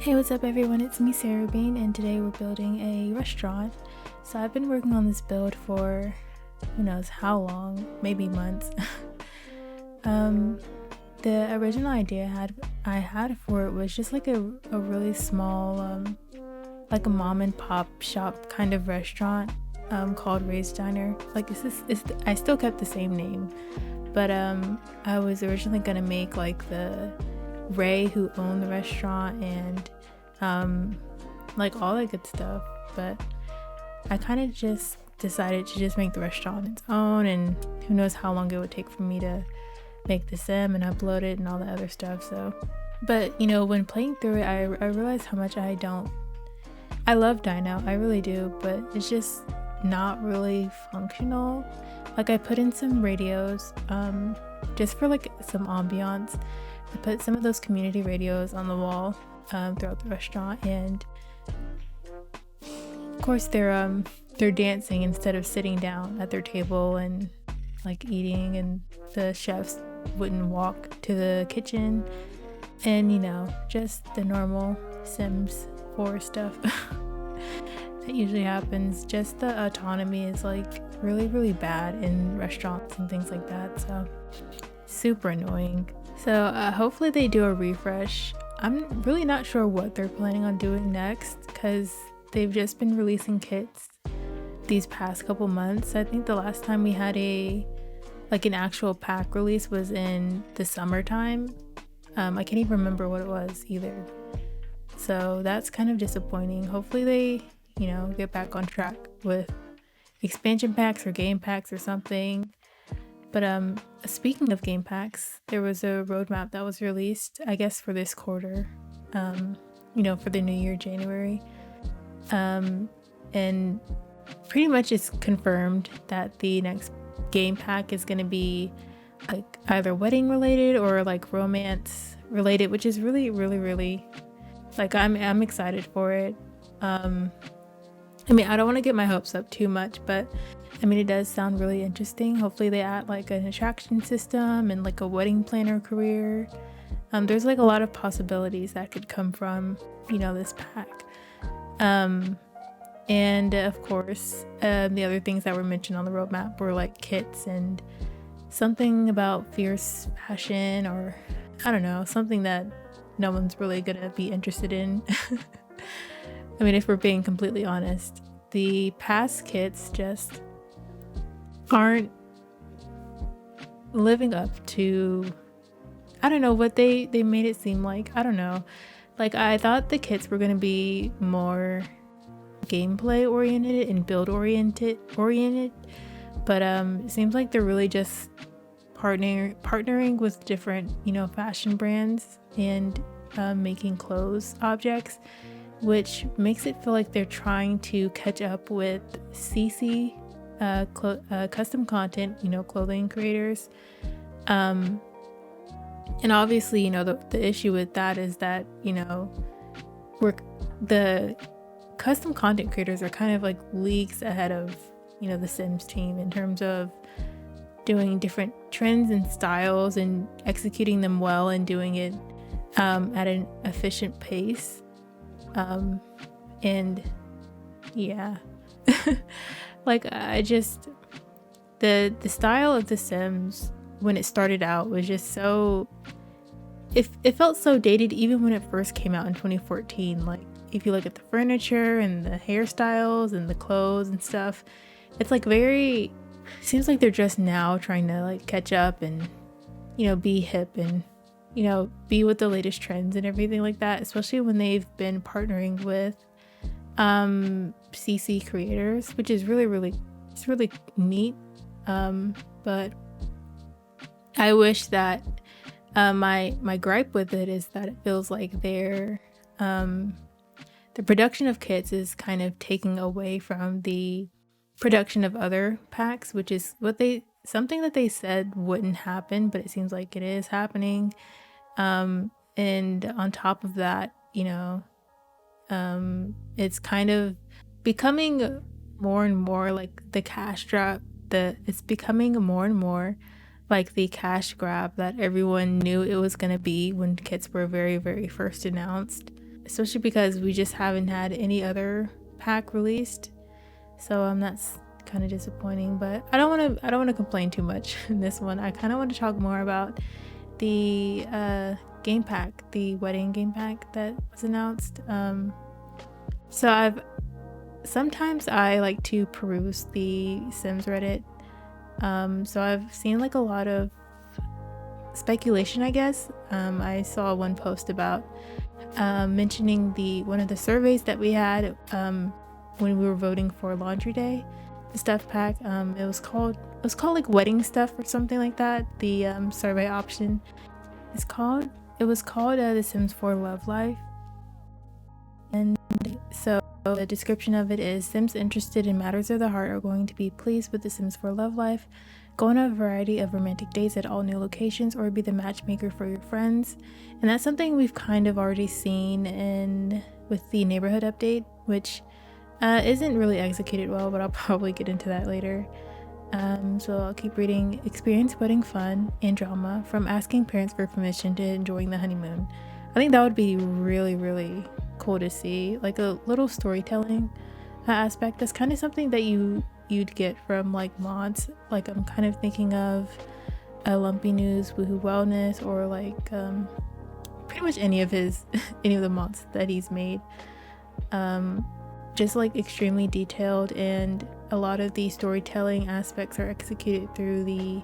Hey, what's up everyone? It's me, Ceru-Bean, and today we're building a restaurant. So I've been working on this build for who knows how long, maybe months. The original idea I had for it was just like a really small, like a mom and pop shop kind of restaurant called Ray's Diner. Like I still kept the same name, but I was originally gonna make like the Ray who owned the restaurant and like all that good stuff, but I kind of just decided to just make the restaurant on its own, and who knows how long it would take for me to make the sim and upload it and all the other stuff. So but you know, when playing through it, I realized how much I love Dine Out, I really do, but it's just not really functional. Like I put in some radios just for like some ambiance. I put some of those community radios on the wall throughout the restaurant, and of course they're dancing instead of sitting down at their table and like eating, and the chefs wouldn't walk to the kitchen, and you know, just the normal Sims 4 stuff that usually happens. Just the autonomy is like really bad in restaurants and things like that, so super annoying. So hopefully they do a refresh. I'm really not sure what they're planning on doing next, because they've just been releasing kits these past couple months. I think the last time we had an actual pack release was in the summertime. I can't even remember what it was either. So that's kind of disappointing. Hopefully they, you know, get back on track with expansion packs or game packs or something. But speaking of game packs, there was a roadmap that was released, I guess, for this quarter, you know, for the new year, January. And pretty much it's confirmed that the next game pack is going to be like either wedding related or like romance related, which is really like I'm excited for it. I mean, I don't want to get my hopes up too much, but I mean, it does sound really interesting. Hopefully they add like an attraction system and like a wedding planner career. There's like a lot of possibilities that could come from, you know, this pack. And of course, the other things that were mentioned on the roadmap were like kits and something about fierce fashion, or I don't know, something that no one's really gonna be interested in. I mean, if we're being completely honest, the past kits just aren't living up to, I don't know, what they made it seem like. I don't know. Like I thought the kits were gonna be more gameplay oriented and build oriented, but it seems like they're really just partnering with different, you know, fashion brands and making clothes objects, which makes it feel like they're trying to catch up with CC custom content, you know, clothing creators. And obviously, you know, the issue with that is that, you know, the custom content creators are kind of like leagues ahead of, you know, the Sims team in terms of doing different trends and styles and executing them well and doing it at an efficient pace. And yeah, like I just, the style of the Sims when it started out was just so, it felt so dated even when it first came out in 2014. Like if you look at the furniture and the hairstyles and the clothes and stuff, it's like very, seems like they're just now trying to like catch up and, you know, be hip and, you know, be with the latest trends and everything like that, especially when they've been partnering with CC creators, which is it's really neat. But I wish that my gripe with it is that it feels like the production of kits is kind of taking away from the production of other packs, which is something that they said wouldn't happen, but it seems like it is happening. And on top of that, you know, it's kind of becoming more and more like the cash grab. It's becoming more and more like the cash grab that everyone knew it was going to be when kits were very first announced. especially because we just haven't had any other pack released. So that's kind of disappointing, but I don't want to complain too much in this one. I kind of want to talk more about the game pack, the wedding game pack that was announced. So sometimes I like to peruse the Sims Reddit. So I've seen like a lot of speculation, I guess. I saw one post about mentioning one of the surveys that we had when we were voting for Laundry Day, the stuff pack. It was called like wedding stuff or something like that. The survey option it was called The Sims 4 Love Life. And so the description of it is: Sims interested in matters of the heart are going to be pleased with The Sims 4 Love Life. Go on a variety of romantic dates at all new locations, or be the matchmaker for your friends. And that's something we've kind of already seen with the neighborhood update, which isn't really executed well, but I'll probably get into that later. So I'll keep reading. Experience wedding fun and drama, from asking parents for permission to enjoying the honeymoon. I think that would be really, really cool to see, like a little storytelling aspect. That's kind of something that you'd get from like mods. Like I'm kind of thinking of Lumpy News, Woohoo Wellness, or like pretty much any of the mods that he's made. Just like extremely detailed, and a lot of the storytelling aspects are executed through the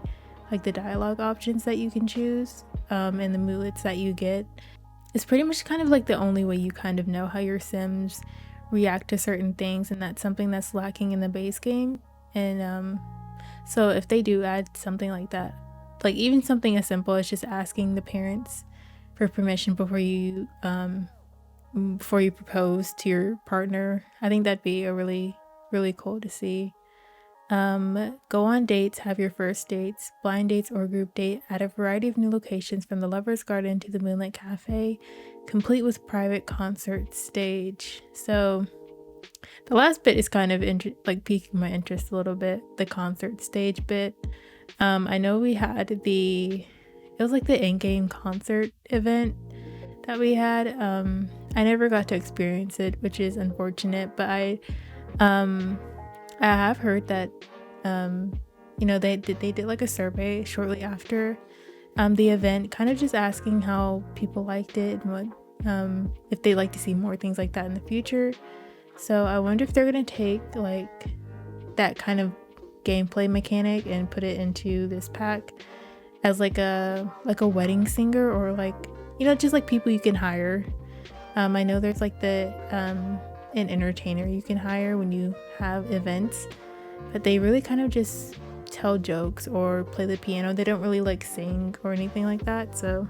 dialogue options that you can choose, and the moodlets that you get. It's pretty much kind of like the only way you kind of know how your Sims react to certain things, and that's something that's lacking in the base game. And so if they do add something like that, like even something as simple as just asking the parents for permission before you propose to your partner, I think that'd be a really, really cool to see. Go on dates, have your first dates, blind dates, or group date at a variety of new locations, from the Lover's Garden to the Moonlit Cafe, complete with private concert stage. So the last bit is kind of piquing my interest a little bit, the concert stage bit. I know we had it was like the in-game concert event that we had. I never got to experience it, which is unfortunate, but I have heard that they did like a survey shortly after the event, kind of just asking how people liked it and what if they'd like to see more things like that in the future. So I wonder if they're gonna take like that kind of gameplay mechanic and put it into this pack as like a wedding singer, or like, just like people you can hire. I know there's like an entertainer you can hire when you have events, but they really kind of just tell jokes or play the piano. They don't really like sing or anything like that. So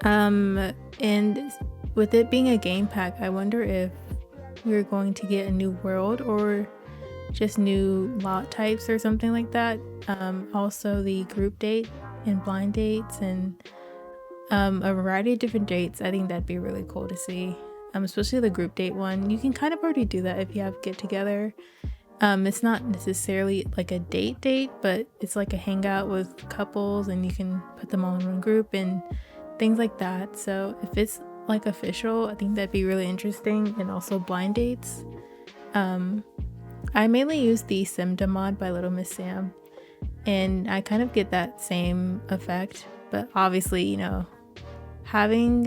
and with it being a game pack, I wonder if we're going to get a new world or just new lot types or something like that. Also the group date and blind dates and a variety of different dates. I think that'd be really cool to see, especially the group date one. You can kind of already do that if you have get together. It's not necessarily like a date, but it's like a hangout with couples, and you can put them all in one group and things like that. So if it's like official, I think that'd be really interesting. And also blind dates. I mainly use the Simda mod by Little Miss Sam, and I kind of get that same effect, but obviously, having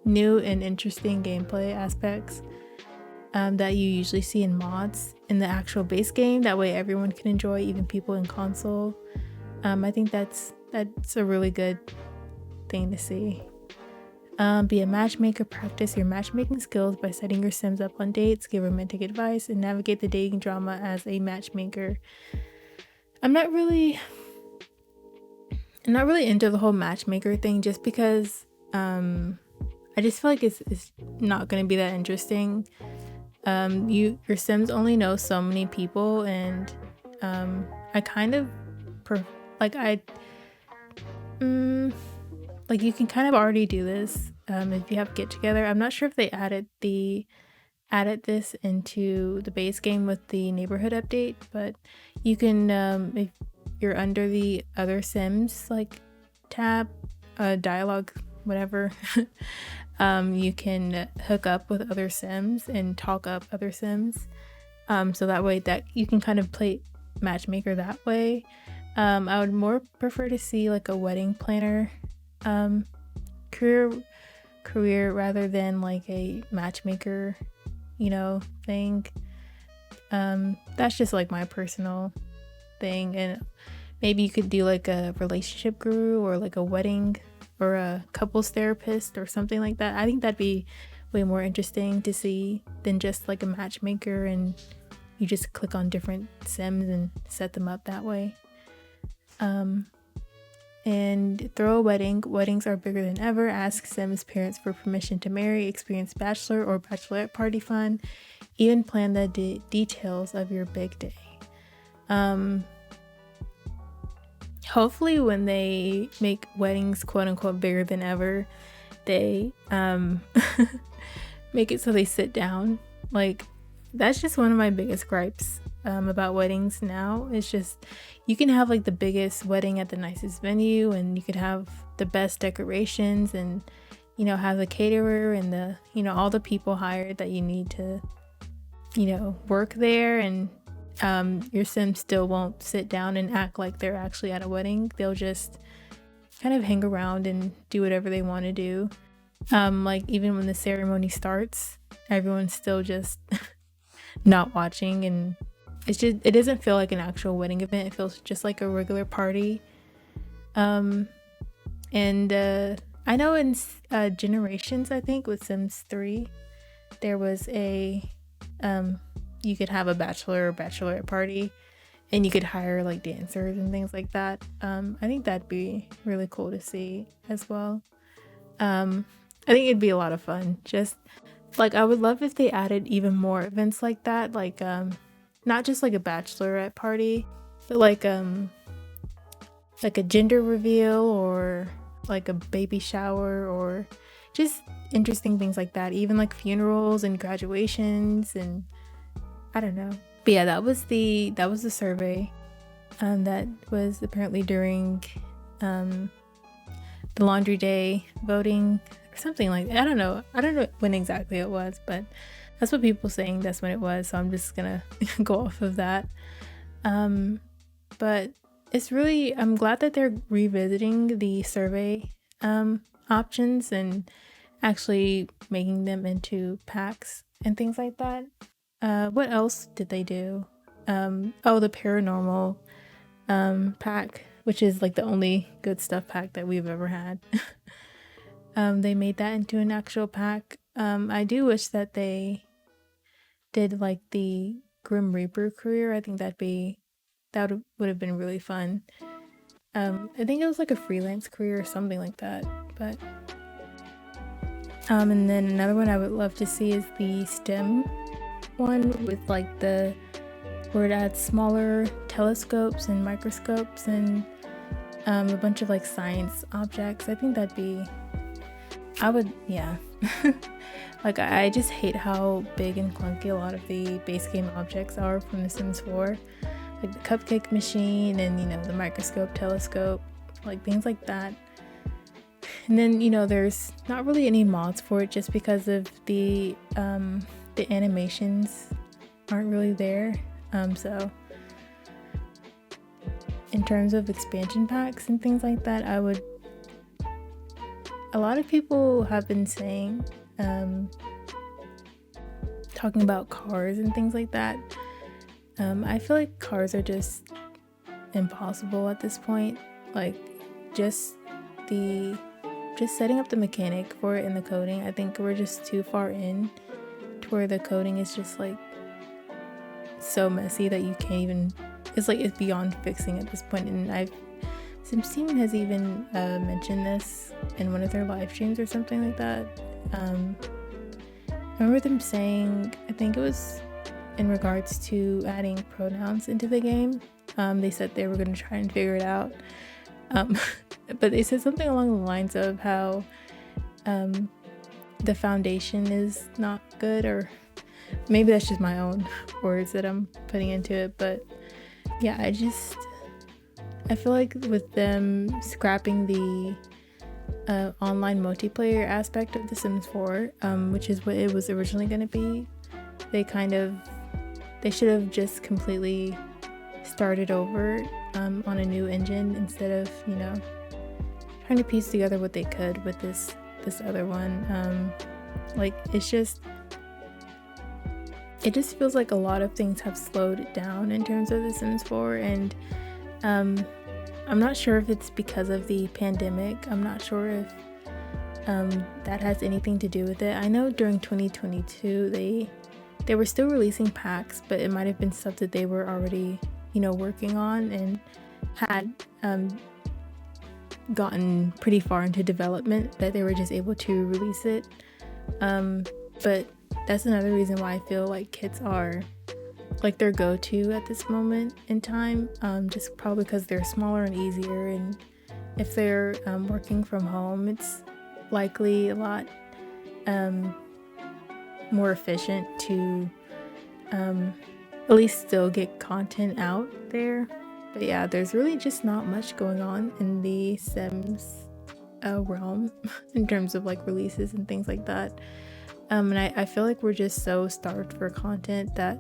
new and interesting gameplay aspects that you usually see in mods in the actual base game, that way everyone can enjoy, even people in console. I think that's a really good thing to see. Be a matchmaker. Practice your matchmaking skills by setting your Sims up on dates, give romantic advice, and navigate the dating drama as a matchmaker. I'm not really into the whole matchmaker thing, just because I just feel like it's not going to be that interesting. Your Sims only know so many people, and I kind of you can kind of already do this if you have get together. I'm not sure if they added this into the base game with the neighborhood update, but you can if you're under the other Sims like tab, dialogue whatever, you can hook up with other Sims and talk up other Sims. So that way that you can kind of play matchmaker that way. I would more prefer to see like a wedding planner career rather than like a matchmaker, thing. That's just like my personal thing. And maybe you could do like a relationship guru or like a wedding or a couples therapist or something like that. I think that'd be way more interesting to see than just like a matchmaker and you just click on different Sims and set them up that way. And throw a wedding. Weddings are bigger than ever. Ask Sims parents for permission to marry. Experience bachelor or bachelorette party fun. Even plan the details of your big day. Hopefully when they make weddings quote unquote bigger than ever, they make it so they sit down. Like, that's just one of my biggest gripes about weddings now. It's just, you can have like the biggest wedding at the nicest venue and you could have the best decorations and have the caterer and the all the people hired that you need to work there, and your Sims still won't sit down and act like they're actually at a wedding. They'll just kind of hang around and do whatever they want to do. Like even when the ceremony starts, everyone's still just not watching, and it doesn't feel like an actual wedding event. It feels just like a regular party. And I know in Generations, I think with Sims 3, there was a you could have a bachelor or bachelorette party and you could hire like dancers and things like that. I think that'd be really cool to see as well. I think it'd be a lot of fun. Just like, I would love if they added even more events like that, like not just like a bachelorette party, but like a gender reveal or like a baby shower or just interesting things like that. Even like funerals and graduations, and I don't know. But yeah, that was the survey that was apparently during the laundry day voting or something like that. I don't know when exactly it was, but that's what people saying that's when it was, so I'm just gonna go off of that. But it's really, I'm glad that they're revisiting the survey options and actually making them into packs and things like that. What else did they do? The paranormal pack, which is like the only good stuff pack that we've ever had. They made that into an actual pack. I do wish that they did like the Grim Reaper career. I think that would have been really fun. I think it was like a freelance career or something like that. But and then another one I would love to see is the STEM one with like where it adds smaller telescopes and microscopes and a bunch of like science objects. I think yeah. Like, I just hate how big and clunky a lot of the base game objects are from The Sims 4. Like the cupcake machine and, the microscope, telescope, like things like that. And then, there's not really any mods for it just because of the animations aren't really there. So in terms of expansion packs and things like that, a lot of people have been saying, talking about cars and things like that. I feel like cars are just impossible at this point. Like, just setting up the mechanic for it in the coding, I think we're just too far in to where the coding is just like so messy that you can't even, it's beyond fixing at this point. And Sims Team has even mentioned this in one of their live streams or something like that. I remember them saying, I think it was in regards to adding pronouns into the game. They said they were going to try and figure it out. But they said something along the lines of how the foundation is not good, or maybe that's just my own words that I'm putting into it. But yeah, I feel like with them scrapping online multiplayer aspect of The Sims 4, which is what it was originally going to be. They should have just completely started over on a new engine instead of, trying to piece together what they could with this other one. It just feels like a lot of things have slowed down in terms of The Sims 4, and I'm not sure if it's because of the pandemic. I'm not sure if that has anything to do with it. I know during 2022 they were still releasing packs, but it might have been stuff that they were already working on and had gotten pretty far into development, that they were just able to release it. But that's another reason why I feel like kits are like their go-to at this moment in time, just probably because they're smaller and easier, and if they're working from home, it's likely a lot more efficient to at least still get content out there. But yeah, there's really just not much going on in the Sims realm in terms of like releases and things like that. And I feel like we're just so starved for content that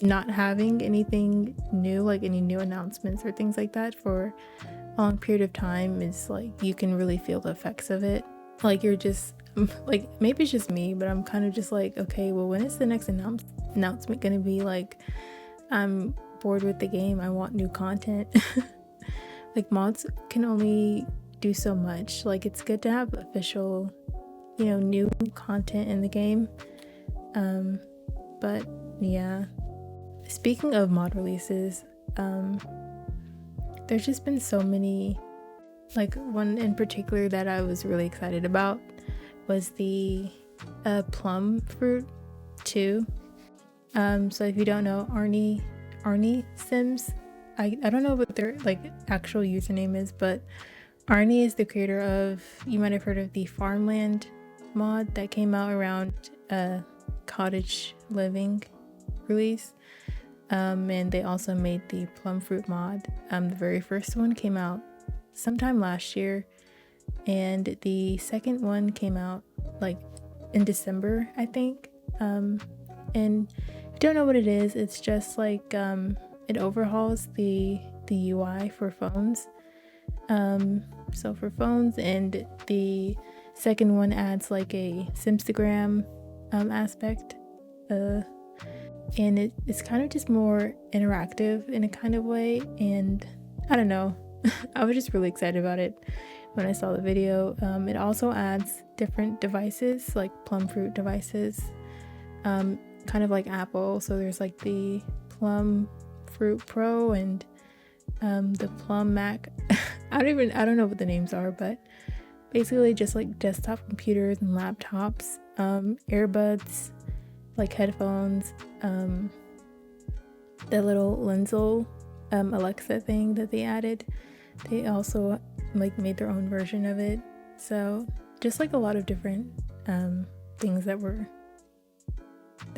not having anything new, like any new announcements or things like that for a long period of time, is like you can really feel the effects of it. Like you're just like, maybe it's just me, but I'm kind of just like, okay, well, when is the next announcement gonna be? Like, I'm bored with the game, I want new content. Like mods can only do so much. Like it's good to have official new content in the game, but yeah, speaking of mod releases, there's just been so many. Like one in particular that I was really excited about was the plum fruit 2. So if you don't know, Arnie Sims, I don't know what their like actual username is, but Arnie is the creator of, you might have heard of the Farmland mod that came out around cottage living release, and they also made the plum fruit mod. The very first one came out sometime last year, and the second one came out like in December, I think. And if you don't know what it is, it's just like it overhauls the UI for phones. So for phones, and the second one adds like a Simstagram aspect, and it's kind of just more interactive in a kind of way, and I don't know. I was just really excited about it when I saw the video. It also adds different devices, like plum fruit devices, kind of like Apple. So there's like the Plum Fruit Pro and the Plum Mac. I don't know what the names are, but basically just like desktop computers and laptops, earbuds, like headphones, the little Lenzel Alexa thing that they added. They also like made their own version of it. So just like a lot of different things that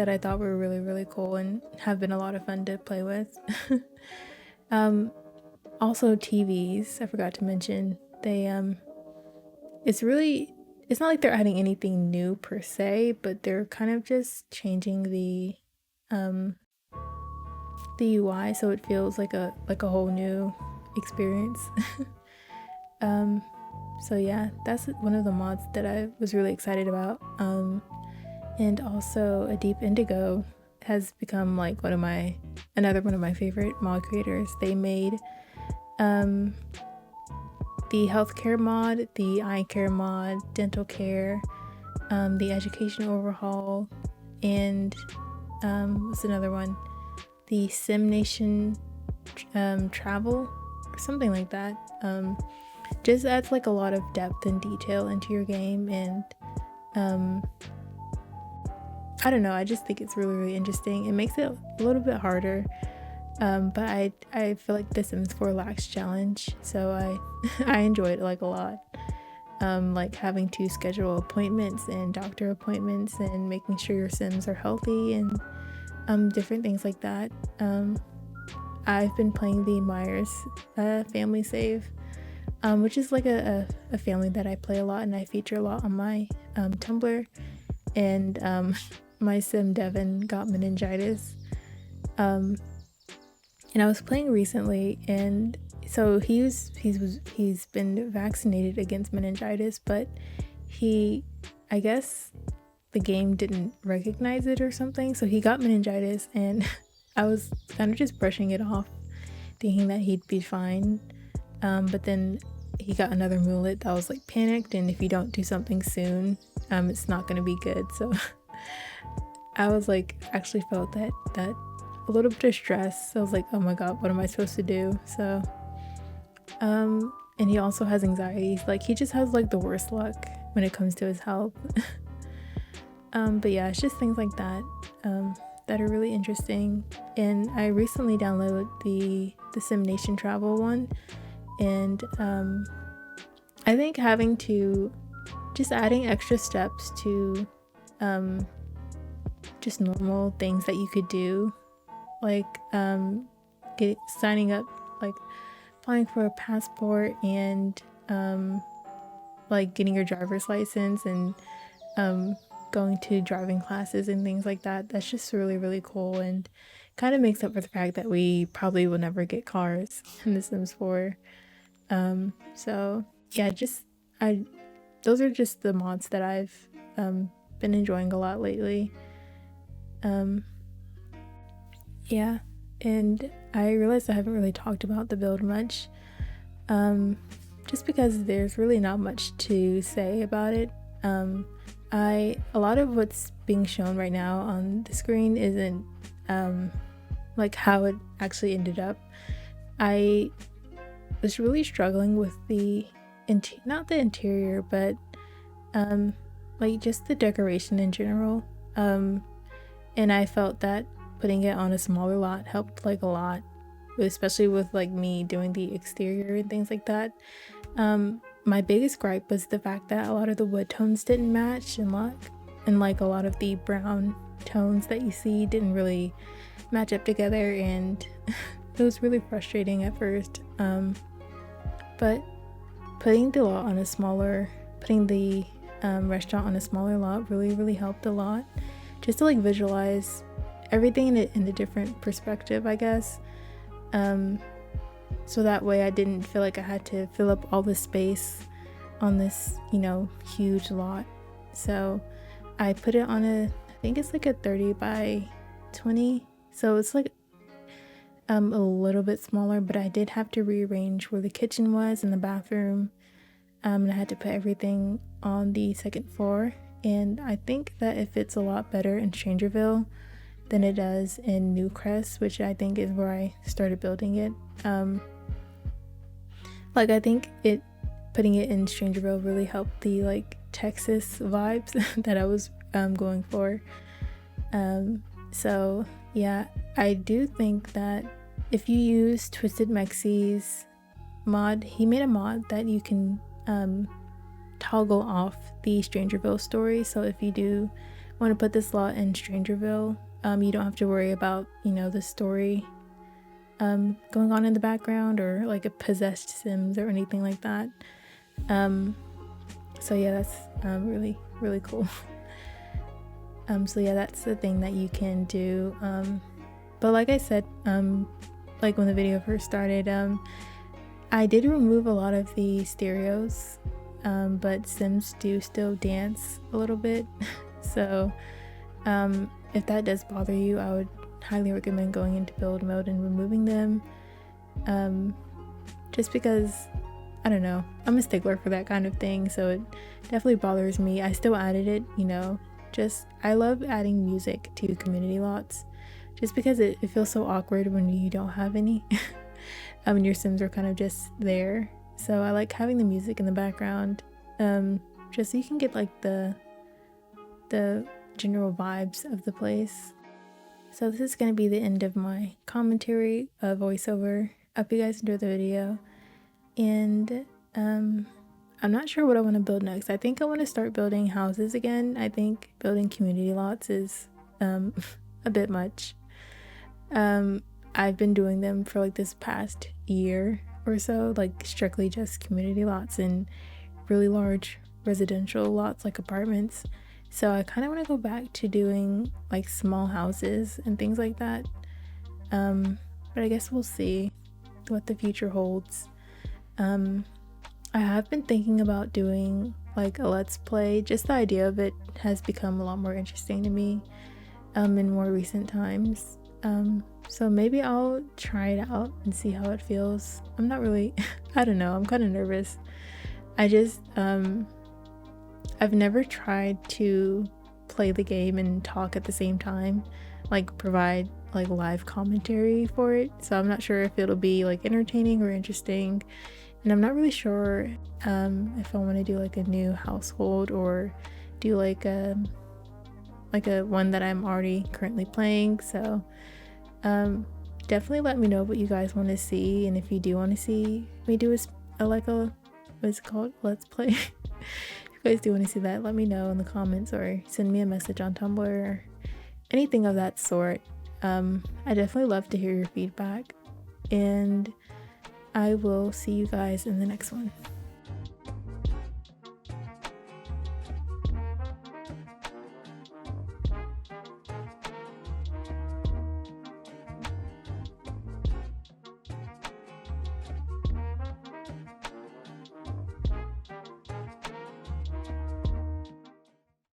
I thought were really, really cool and have been a lot of fun to play with. Also TVs, I forgot to mention. They it's not like they're adding anything new per se, but they're kind of just changing the UI so it feels like a whole new experience. So yeah, that's one of the mods that I was really excited about. And also A Deep Indigo has become like another one of my favorite mod creators. They made the healthcare mod, the eye care mod, dental care, the education overhaul, and what's another one? The Sim Nation travel or something like that. Just adds like a lot of depth and detail into your game, and I don't know, I just think it's really, really interesting. It makes it a little bit harder, but I feel like The Sims 4 lacks challenge, so I enjoy it like a lot. Like having to schedule appointments and doctor appointments and making sure your Sims are healthy and different things like that. I've been playing the Myers family save, which is like a family that I play a lot and I feature a lot on my Tumblr. And my sim Devin got meningitis. And I was playing recently, and so he's been vaccinated against meningitis, but I guess the game didn't recognize it or something, so he got meningitis, and I was kind of just brushing it off, thinking that he'd be fine. But then he got another mullet that was like panicked, and if you don't do something soon, it's not going to be good. So I was like, actually felt that a little bit of stress. So I was like, oh my god, what am I supposed to do? So and he also has anxiety. Like, he just has like the worst luck when it comes to his health. But yeah, it's just things like that that are really interesting. And I recently downloaded the Sim Nation travel one, and I think adding extra steps to just normal things that you could do, like signing up, like applying for a passport, and like getting your driver's license, and going to driving classes and things like that. That's just really, really cool, and kind of makes up for the fact that we probably will never get cars in The Sims 4. So yeah, those are just the mods that I've been enjoying a lot lately. Yeah, and I realized I haven't really talked about the build much, just because there's really not much to say about it. A lot of what's being shown right now on the screen isn't like how it actually ended up. I was really struggling with not the interior, but like just the decoration in general, and I felt that putting it on a smaller lot helped like a lot, especially with like me doing the exterior and things like that. My biggest gripe was the fact that a lot of the wood tones didn't match, and like a lot of the brown tones that you see didn't really match up together, and it was really frustrating at first. But putting the restaurant on a smaller lot really helped a lot, just to like visualize everything in a different perspective, I guess. So that way I didn't feel like I had to fill up all the space on this, huge lot. So I put it on I think it's like a 30 by 20. So it's like a little bit smaller, but I did have to rearrange where the kitchen was and the bathroom. And I had to put everything on the second floor. And I think that it fits a lot better in Strangerville than it does in Newcrest, which I think is where I started building it. Like, I think putting it in Strangerville really helped the like Texas vibes that I was going for. So yeah, I do think that if you use Twisted Mexi's mod, he made a mod that you can toggle off the Strangerville story. So if you do want to put this lot in Strangerville, you don't have to worry about the story going on in the background, or like a possessed Sims or anything like that. So yeah, that's really, really cool. So yeah, that's the thing that you can do. But like I said, like when the video first started, I did remove a lot of the stereos, but Sims do still dance a little bit. So if that does bother you, I would highly recommend going into build mode and removing them, just because, I don't know, I'm a stickler for that kind of thing, so it definitely bothers me. I still added it, I love adding music to community lots, just because it feels so awkward when you don't have any. And your Sims are kind of just there, so I like having the music in the background, just so you can get like the general vibes of the place. So this is going to be the end of my commentary voiceover. I hope you guys enjoyed the video, and I'm not sure what I want to build next. I think I want to start building houses again. I think building community lots is a bit much. I've been doing them for like this past year, or so, like strictly just community lots and really large residential lots like apartments. So I kind of want to go back to doing like small houses and things like that. But I guess we'll see what the future holds. I have been thinking about doing like a let's play. Just the idea of it has become a lot more interesting to me in more recent times. So maybe I'll try it out and see how it feels. I'm not really I don't know, I'm kind of nervous. I just I've never tried to play the game and talk at the same time, like provide like live commentary for it. So I'm not sure if it'll be like entertaining or interesting. And I'm not really sure if I want to do like a new household or do like a one that I'm already currently playing. So definitely let me know what you guys want to see, and if you do want to see me do a what is it called, let's play. If you guys do want to see that, let me know in the comments or send me a message on Tumblr or anything of that sort. I definitely love to hear your feedback, and I will see you guys in the next one.